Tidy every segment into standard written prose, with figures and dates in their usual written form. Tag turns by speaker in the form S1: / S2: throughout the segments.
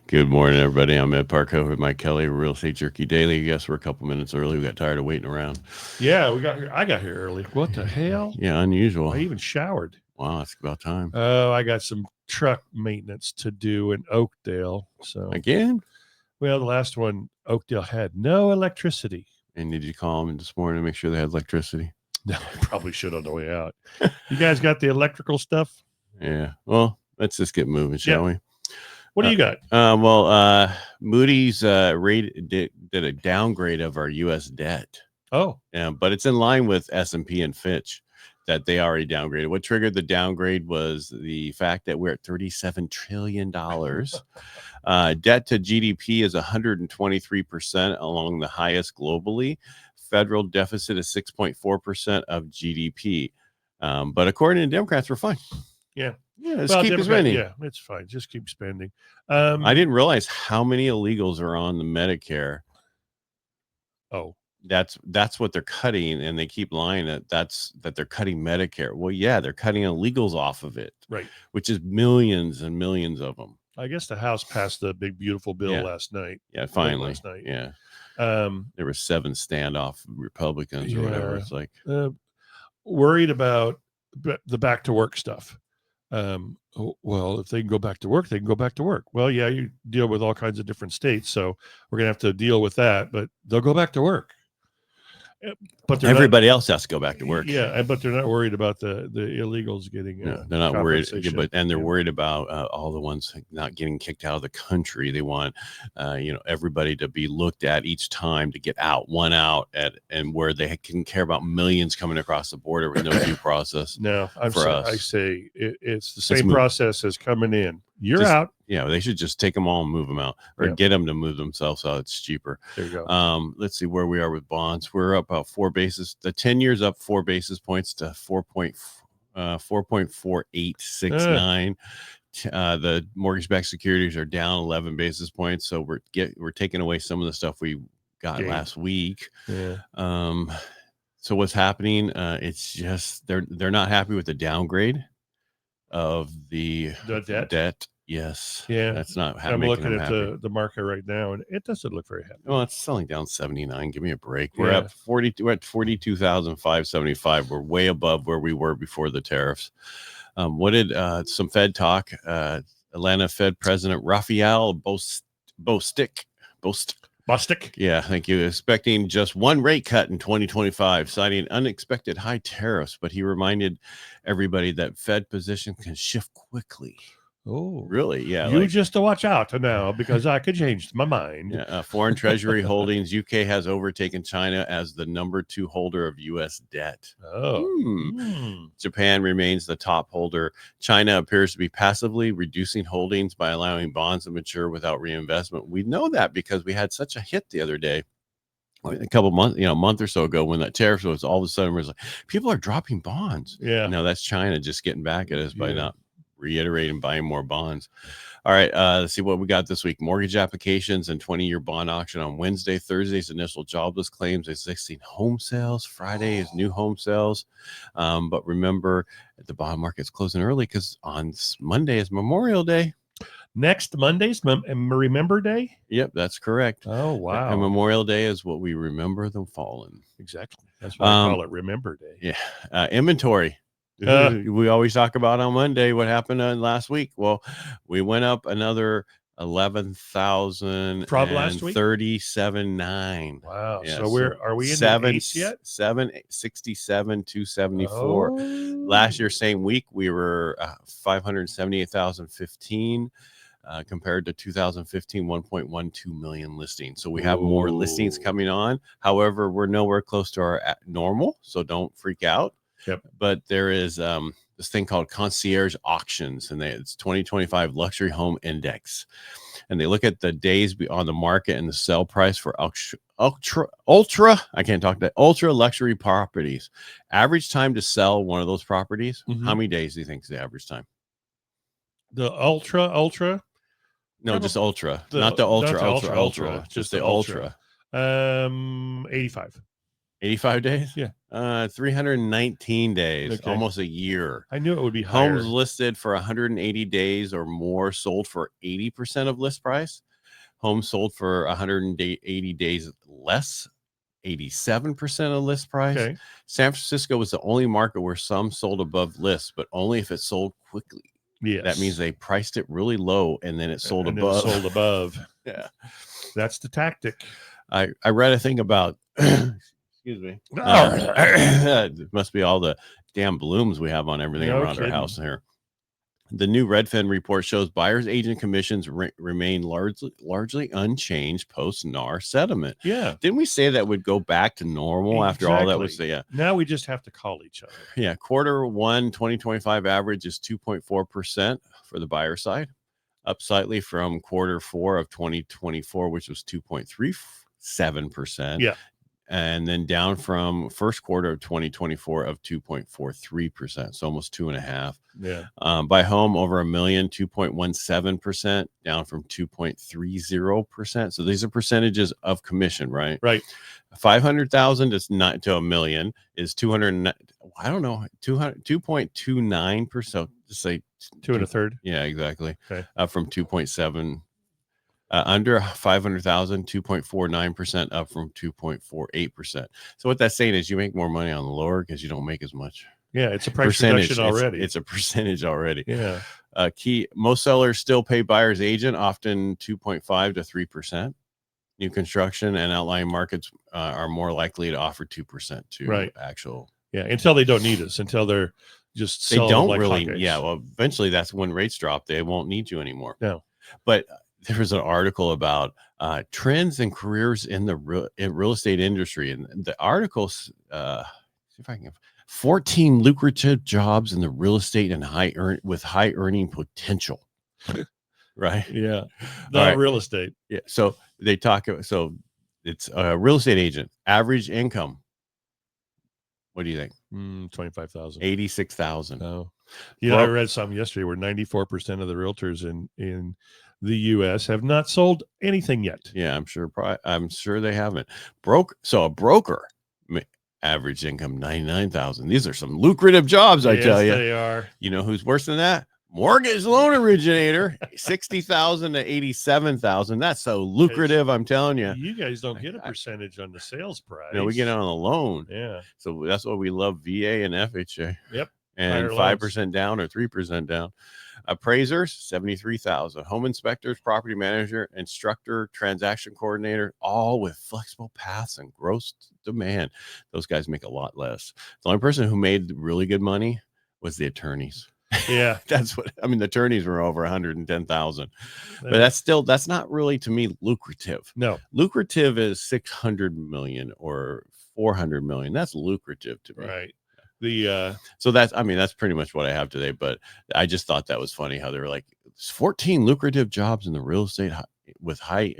S1: Good morning, everybody. I'm Ed Parcaut Mike Kelly, Real Estate Jerky Daily. Yes, we're a couple minutes early. We got tired of waiting around.
S2: Yeah, we got here. I got here early. What the hell?
S1: Yeah, unusual.
S2: I even showered.
S1: Wow, it's about time.
S2: Oh, I got some truck maintenance to do in Oakdale. So
S1: Again?
S2: well, the last one, Oakdale had no electricity.
S1: And did you call them this morning to make sure they had electricity?
S2: No, I probably should on the way out. You guys got the electrical stuff?
S1: Yeah. Well, let's just get moving, shall we?
S2: What do you got?
S1: Moody's did a downgrade of our U.S. debt.
S2: Oh,
S1: Yeah, but it's in line with S&P and Fitch that they already downgraded. What triggered the downgrade was the fact that we're at $37 trillion. Debt to GDP is 123%, along the highest globally. Federal deficit is 6.4% of GDP. But according to Democrats, we're fine.
S2: Yeah.
S1: Yeah, let's keep spending.
S2: Yeah, it's fine. Just keep spending.
S1: I didn't realize how many illegals are on the Medicare.
S2: Oh,
S1: that's what they're cutting, and they keep lying that they're cutting Medicare. Well, yeah, they're cutting illegals off of it,
S2: right.
S1: Which is millions and millions of them.
S2: I guess the House passed the big beautiful bill last night.
S1: Yeah, finally.
S2: Last night.
S1: Yeah. There were 7 standoff Republicans or whatever. It's like
S2: worried about the back to work stuff. Well, if they can go back to work, they can go back to work. Well, yeah, you deal with all kinds of different states, so we're gonna have to deal with that. But they'll go back to work. But
S1: everybody else has to go back to work.
S2: Yeah, but they're not worried about the illegals getting.
S1: No, they're not worried, but they're worried about all the ones not getting kicked out of the country. They want, everybody to be looked at each time to get out, one out, and where they can care about millions coming across the border with no due process.
S2: No, I say it's the same process as coming in. You're out.
S1: Yeah, they should just take them all and move them out, or get them to move themselves out. It's cheaper.
S2: There you go.
S1: Let's see where we are with bonds. We're up about 4 basis. The 10-year's up 4 basis points to 4.4869. The mortgage-backed securities are down 11 basis points. So we're taking away some of the stuff we got last week.
S2: Yeah.
S1: So what's happening? It's just they're not happy with the downgrade of the debt. Yes.
S2: Yeah.
S1: That's not
S2: happening. I'm looking at the market right now, and it doesn't look very happy.
S1: Well, it's selling down 79. Give me a break. We're at 42. We're at 42,575. We're way above where we were before the tariffs. What did some Fed talk? Atlanta Fed President Raphael Bostic. Yeah, thank you. Expecting just one rate cut in 2025, citing unexpected high tariffs, but he reminded everybody that Fed position can shift quickly.
S2: Oh,
S1: really? Yeah.
S2: You just to watch out now, because I could change my mind.
S1: Yeah, foreign treasury holdings. UK has overtaken China as the number 2 holder of U.S. debt. Japan remains the top holder. China appears to be passively reducing holdings by allowing bonds to mature without reinvestment. We know that because we had such a hit the other day. A couple months, a month or so ago, when that tariff was, all of a sudden was like, people are dropping bonds.
S2: Yeah.
S1: No, that's China just getting back at us by not reiterating buying more bonds. All right, let's see what we got this week. Mortgage applications and 20-year bond auction on Wednesday. Thursday's initial jobless claims, existing home sales. Friday is new home sales. But remember, the bond market's closing early because on Monday is Memorial Day.
S2: Next Monday's Remember Day?
S1: Yep, that's correct.
S2: Oh, wow.
S1: And Memorial Day is what we remember the fallen.
S2: Exactly. That's why I call it Remember Day.
S1: Yeah. Inventory. We always talk about on Monday what happened last week. Well, we went up another 11,000
S2: from last week,
S1: 37.9.
S2: Wow. Yeah, so are we in
S1: the
S2: eights yet?
S1: 767 274. Last year, same week, we were 578,015. Compared to 2015, 1.12 million listings. So we have more listings coming on. However, we're nowhere close to our normal, so don't freak out.
S2: Yep.
S1: But there is this thing called concierge auctions, and it's 2025 luxury home index. And they look at the days on the market and the sell price for ultra luxury properties. Average time to sell one of those properties. How many days do you think is the average time?
S2: The ultra?
S1: No, just ultra. Not the ultra. Just the ultra.
S2: 85.
S1: 85 days?
S2: Yeah.
S1: 319 days,
S2: Okay.
S1: almost a year.
S2: I knew it would be higher.
S1: Homes listed for 180 days or more sold for 80% of list price. Homes sold for 180 days less, 87% of list price.
S2: Okay.
S1: San Francisco was the only market where some sold above list, but only if it sold quickly.
S2: Yes.
S1: That means they priced it really low and then it sold
S2: and
S1: above.
S2: Then it sold above.
S1: Yeah.
S2: That's the tactic.
S1: I read a thing about, excuse me. It must be all the damn blooms we have on everything around our house here. The new Redfin report shows buyers agent commissions remain largely unchanged post-NAR settlement.
S2: Yeah.
S1: Didn't we say that would go back to normal after all that was? Yeah.
S2: Now we just have to call each other.
S1: Yeah. Q1 2025 average is 2.4% for the buyer side, up slightly from Q4 of 2024, which was 2.37%.
S2: Yeah.
S1: And then down from first quarter of 2024 of 2.43%. So almost 2.5%.
S2: Yeah.
S1: By home over $1 million, 2.17%, down from 2.30%. So these are percentages of commission, right?
S2: Right.
S1: 500,000 is not to $1 million is 200. I don't know, 2.29%. Just say
S2: 2 1/3.
S1: Yeah, exactly.
S2: Okay.
S1: From 2.7. Under 500,000, 2.49%, up from 2.48%. So what that's saying is you make more money on the lower because you don't make as much.
S2: Yeah, it's a price reduction already.
S1: It's a percentage already.
S2: Yeah.
S1: Most sellers still pay buyer's agent, often 2.5 to 3%. New construction and outlying markets are more likely to offer 2% to actual.
S2: Yeah, until they don't need us, until they're just
S1: they don't
S2: like
S1: really.
S2: hotcakes.
S1: Yeah, well, eventually that's when rates drop. They won't need you anymore.
S2: No,
S1: but there was an article about trends and careers in the real estate industry, and the articles, see if I can. 14 lucrative jobs in the real estate and with high earning potential. Right?
S2: Yeah. Not real estate.
S1: Yeah. So they talk. So it's a real estate agent. Average income. What do you think?
S2: 25,000.
S1: 86,000.
S2: Oh, I read something yesterday where 94% of the realtors in the U.S. have not sold anything yet.
S1: Yeah, I'm sure they haven't. So a broker, average income 99,000. These are some lucrative jobs, I tell you.
S2: They are.
S1: You know who's worse than that? Mortgage loan originator, 60,000 to 87,000. That's so lucrative, I'm telling you.
S2: You guys don't get a percentage on the sales price.
S1: No, we get on a loan.
S2: Yeah.
S1: So that's why we love VA and FHA.
S2: Yep.
S1: And 5% down or 3% down. Appraisers, 73,000. Home inspectors, property manager, instructor, transaction coordinator, all with flexible paths and gross demand. Those guys make a lot less. The only person who made really good money was the attorneys.
S2: Yeah.
S1: The attorneys were over 110,000. But that's not really, to me, lucrative.
S2: No.
S1: Lucrative is 600 million or 400 million. That's lucrative to me.
S2: Right.
S1: So that's pretty much what I have today, but I just thought that was funny how they were like 14 lucrative jobs in the real estate with high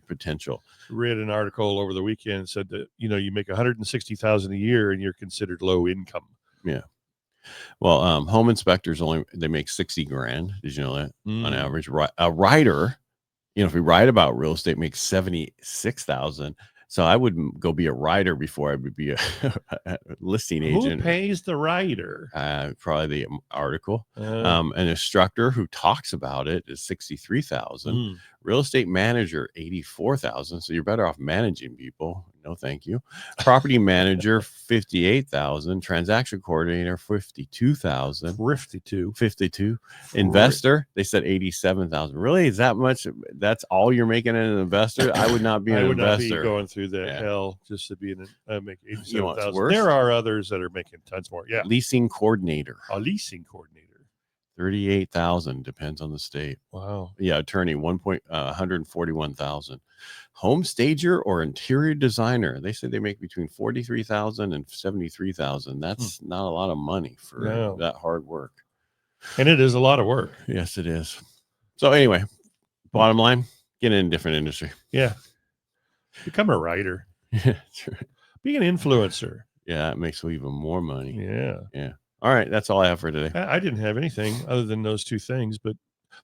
S1: potential.
S2: Read an article over the weekend, said that you make 160,000 a year and you're considered low income.
S1: Yeah. Well, home inspectors they make 60 grand. Did you know that on average? A writer, if we write about real estate, makes 76,000. So I would go be a writer before I would be a listing agent.
S2: Who pays the writer?
S1: Probably the article. An instructor who talks about it is 63,000. Real estate manager, 84,000. So you're better off managing people. No, thank you. Property manager, 58,000. Transaction coordinator, 52,000. 52. Investor, they said 87,000. Really? Is that much? That's all you're making in an investor? I would not be an investor. I would not be
S2: going through the hell just to be make 87,000. There are others that are making tons more. Yeah.
S1: Leasing coordinator.
S2: A leasing coordinator.
S1: 38,000, depends on the state.
S2: Wow.
S1: Yeah, attorney 141,000. Home stager or interior designer, they say they make between 43,000 and 73,000. That's not a lot of money for that hard work.
S2: And it is a lot of work.
S1: Yes, it is. So anyway, bottom line, get in a different industry.
S2: Yeah. Become a writer.
S1: Yeah, that's right.
S2: Be an influencer.
S1: Yeah, it makes even more money.
S2: Yeah.
S1: Yeah. All right, that's all I have for today.
S2: I didn't have anything other than those two things, but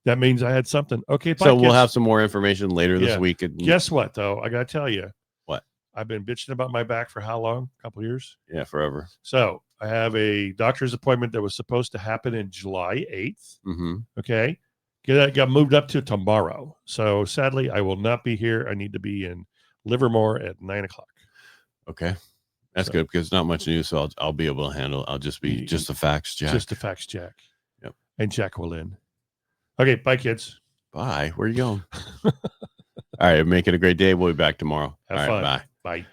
S2: that means I had something. Okay,
S1: so we'll have some more information later this week.
S2: Guess what, though? I got to tell you.
S1: What?
S2: I've been bitching about my back for how long? A couple years.
S1: Yeah, forever.
S2: So I have a doctor's appointment that was supposed to happen in July 8th.
S1: Mm-hmm.
S2: Okay. Got moved up to tomorrow. So sadly, I will not be here. I need to be in Livermore at 9:00.
S1: Okay. That's good because not much news. So I'll be able to handle it. I'll just be just the facts, Jack.
S2: Just the facts, Jack.
S1: Yep.
S2: And Jack will in. Okay. Bye, kids.
S1: Bye. Where are you going? All right. Make it a great day. We'll be back tomorrow.
S2: Have
S1: All
S2: fun.
S1: right. Bye.
S2: Bye.